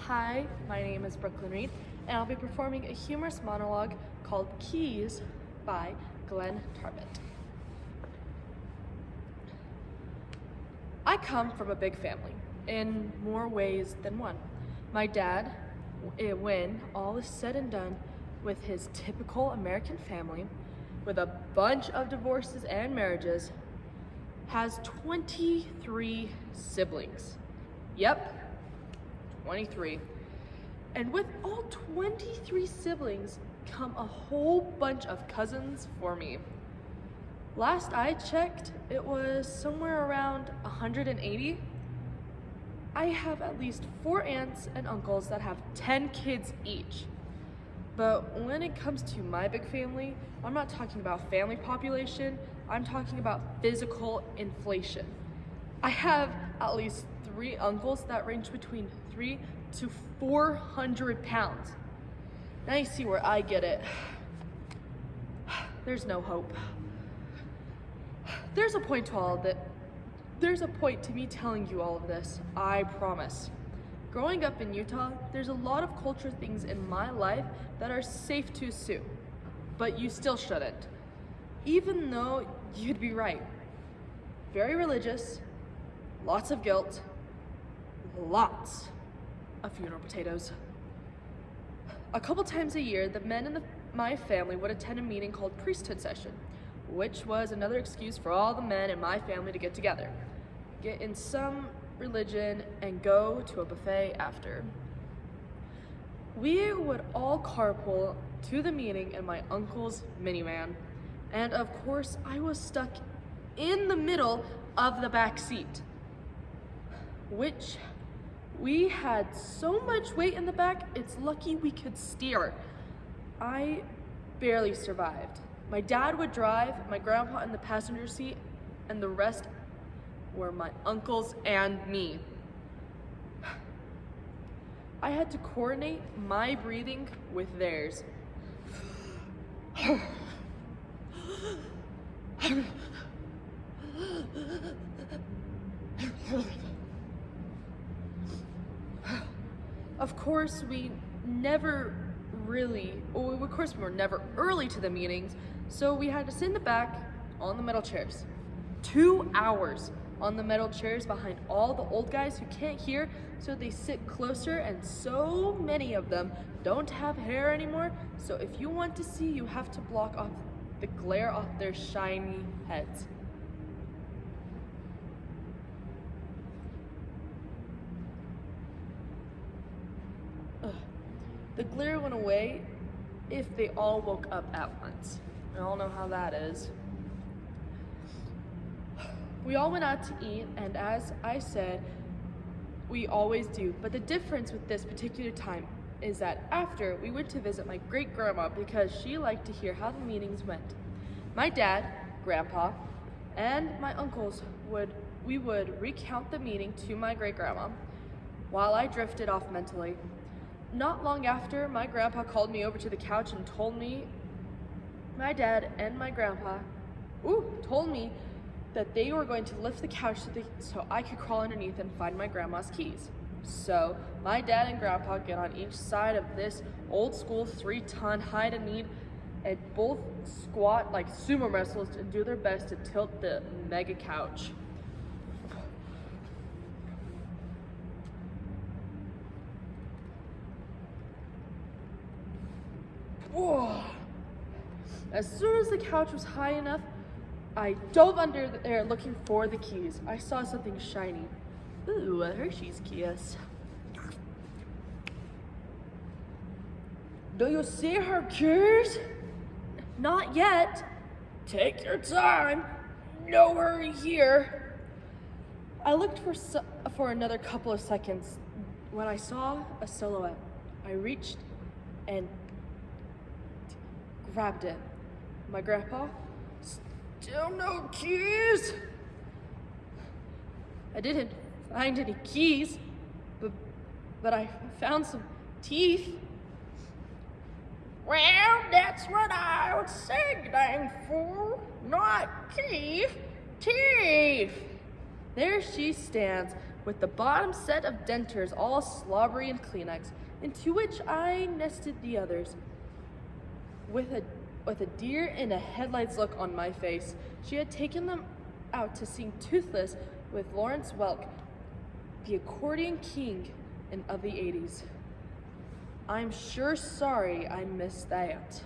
Hi, my name is Brooklyn Reed, and I'll be performing a humorous monologue called Keys by Glenn Tarbett. I come from a big family, in more ways than one. My dad, when all is said and done with his typical American family, with a bunch of divorces and marriages, has 23 siblings. Yep, 23. And with all 23 siblings come a whole bunch of cousins for me. Last I checked, it was somewhere around 180. I have at least 4 aunts and uncles that have 10 kids each. But when it comes to my big family, I'm not talking about family population, I'm talking about physical inflation. I have at least 3 uncles that range between 3 to 400 pounds. Now you see where I get it. There's no hope. There's a point to all of it. There's a point to me telling you all of this, I promise. Growing up in Utah, there's a lot of culture things in my life that are safe to assume, but you still shouldn't. Even though you'd be right. Very religious, lots of guilt, lots of funeral potatoes. A couple times a year, the men in my family would attend a meeting called priesthood session, which was another excuse for all the men in my family to get together, get in some religion, and go to a buffet after. We would all carpool to the meeting in my uncle's minivan, and of course I was stuck in the middle of the back seat, which we had so much weight in the back, it's lucky we could steer. I barely survived. My dad would drive, my grandpa in the passenger seat, and the rest were my uncles and me. I had to coordinate my breathing with theirs. Of course, we were never early to the meetings, so we had to sit in the back on the metal chairs. 2 hours on the metal chairs behind all the old guys who can't hear, so they sit closer, and so many of them don't have hair anymore, so if you want to see, you have to block off the glare off their shiny heads. The glare went away if they all woke up at once. We all know how that is. We all went out to eat, and as I said, we always do. But the difference with this particular time is that after, we went to visit my great-grandma because she liked to hear how the meetings went. My dad, grandpa, and my uncles would recount the meeting to my great-grandma while I drifted off mentally. Not long after, my grandpa called me over to the couch and told me my dad and my grandpa told me that they were going to lift the couch so I could crawl underneath and find my grandma's keys. So my dad and grandpa get on each side of this old school 3-ton hide-and-need and both squat like sumo wrestlers and do their best to tilt the mega couch. Whoa. As soon as the couch was high enough, I dove under there looking for the keys. I saw something shiny. Ooh, a Hershey's Kiss. Do you see her keys? Not yet. Take your time. No hurry here. I looked for another couple of seconds. When I saw a silhouette, I reached and grabbed it. My grandpa, still no keys. I didn't find any keys, but I found some teeth. Well, that's what I was signaling for, not teeth, teeth. There she stands, with the bottom set of dentures all slobbery and Kleenex, into which I nested the others. With a deer in a headlights look on my face, she had taken them out to sing Toothless with Lawrence Welk, the accordion king of the 80s. I'm sure sorry I missed that.